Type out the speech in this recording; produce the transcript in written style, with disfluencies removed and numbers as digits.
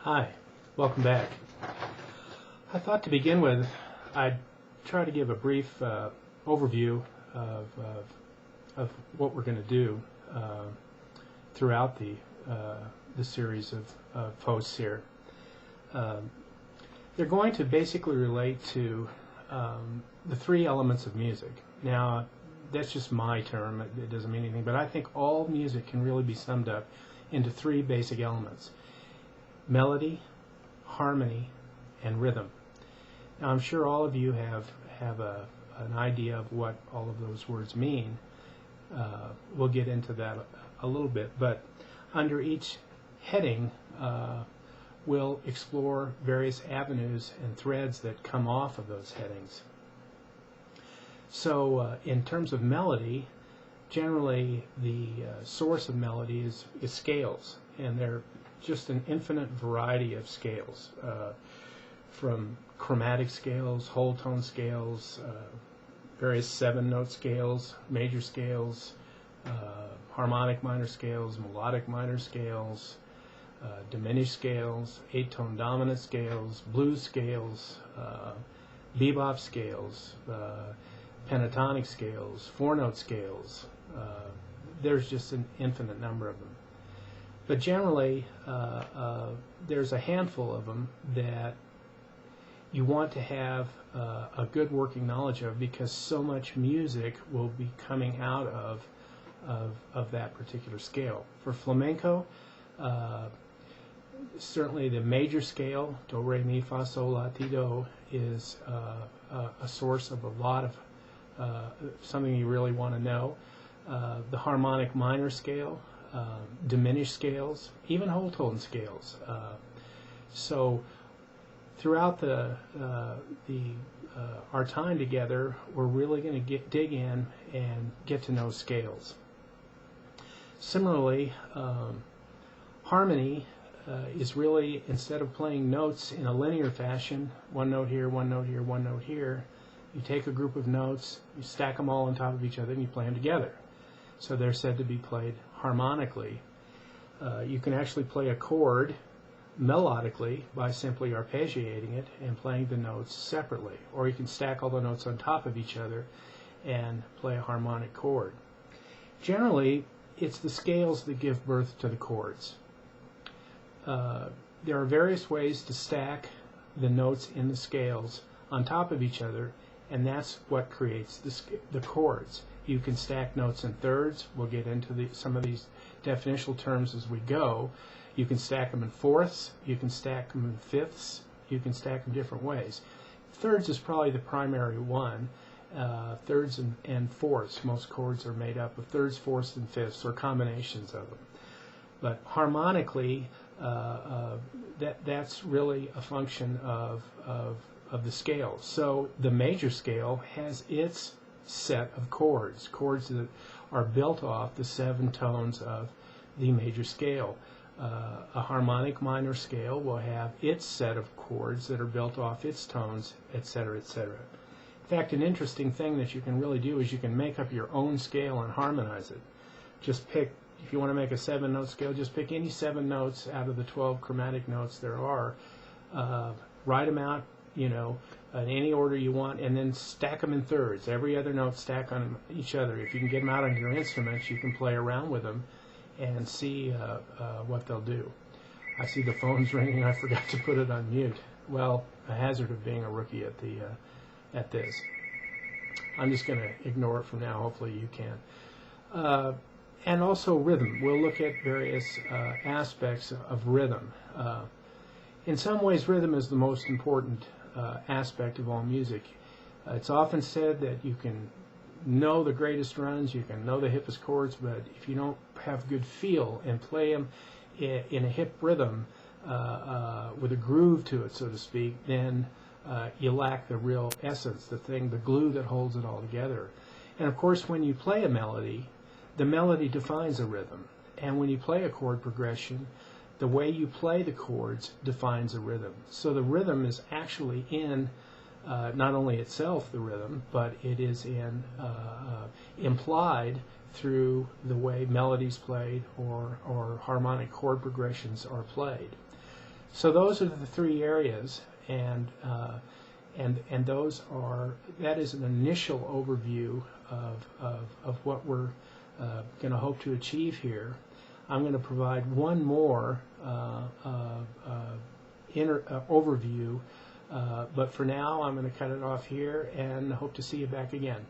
Hi, welcome back. I thought to begin with, I'd try to give a brief overview of what we're going to do throughout the series of posts here. They're going to basically relate to the three elements of music. Now, that's just my term, it doesn't mean anything, but I think all music can really be summed up into three basic elements: melody, harmony, and rhythm. Now, I'm sure all of you have an idea of what all of those words mean. We'll get into that a little bit, but under each heading, we'll explore various avenues and threads that come off of those headings. So, in terms of melody, generally the source of melody is scales, and they're just an infinite variety of scales, from chromatic scales, whole tone scales, various 7-note scales, major scales, harmonic minor scales, melodic minor scales, diminished scales, 8-tone dominant scales, blues scales, bebop scales, pentatonic scales, 4-note scales. There's just an infinite number of them. But generally, there's a handful of them that you want to have a good working knowledge of, because so much music will be coming out of that particular scale. For flamenco, certainly the major scale, do, re, mi, fa, sol, la, ti, do, is a source of a lot of something you really want to know. The harmonic minor scale, diminished scales, even whole tone scales. So throughout our time together, we're really going to dig in and get to know scales. Similarly, harmony is really, instead of playing notes in a linear fashion, one note here, one note here, one note here, you take a group of notes, you stack them all on top of each other, and you play them together. So they're said to be played harmonically. You can actually play a chord melodically by simply arpeggiating it and playing the notes separately. Or you can stack all the notes on top of each other and play a harmonic chord. Generally, it's the scales that give birth to the chords. There are various ways to stack the notes in the scales on top of each other, and that's what creates the chords. You can stack notes in thirds. We'll get into some of these definitional terms as we go. You can stack them in fourths. You can stack them in fifths. You can stack them different ways. Thirds is probably the primary one. Thirds and fourths. Most chords are made up of thirds, fourths, and fifths, or combinations of them. But harmonically, that's really a function of the scales. So the major scale has its set of chords that are built off the 7 tones of the major scale. A harmonic minor scale will have its set of chords that are built off its tones, etc., etc. In fact, an interesting thing that you can really do is you can make up your own scale and harmonize it. Just pick, if you want to make a 7-note scale, just pick any 7 notes out of the 12 chromatic notes there are, write them out, in any order you want, and then stack them in thirds. Every other note stack on each other. If you can get them out on your instruments, you can play around with them and see what they'll do. I see the phone's ringing. I forgot to put it on mute. Well, a hazard of being a rookie at this. I'm just going to ignore it for now. Hopefully you can. And also rhythm. We'll look at various aspects of rhythm. In some ways, rhythm is the most important aspect of all music. It's often said that you can know the greatest runs, you can know the hippest chords, but if you don't have good feel and play them in a hip rhythm with a groove to it, so to speak, then you lack the real essence, the glue that holds it all together. And of course, when you play a melody, the melody defines a rhythm. And when you play a chord progression, the way you play the chords defines a rhythm. So the rhythm is actually in not only itself the rhythm, but it is implied through the way melodies played or harmonic chord progressions are played. So those are the three areas, and that is an initial overview of what we're going to hope to achieve here. I'm going to provide one more overview, but for now I'm going to cut it off here and hope to see you back again.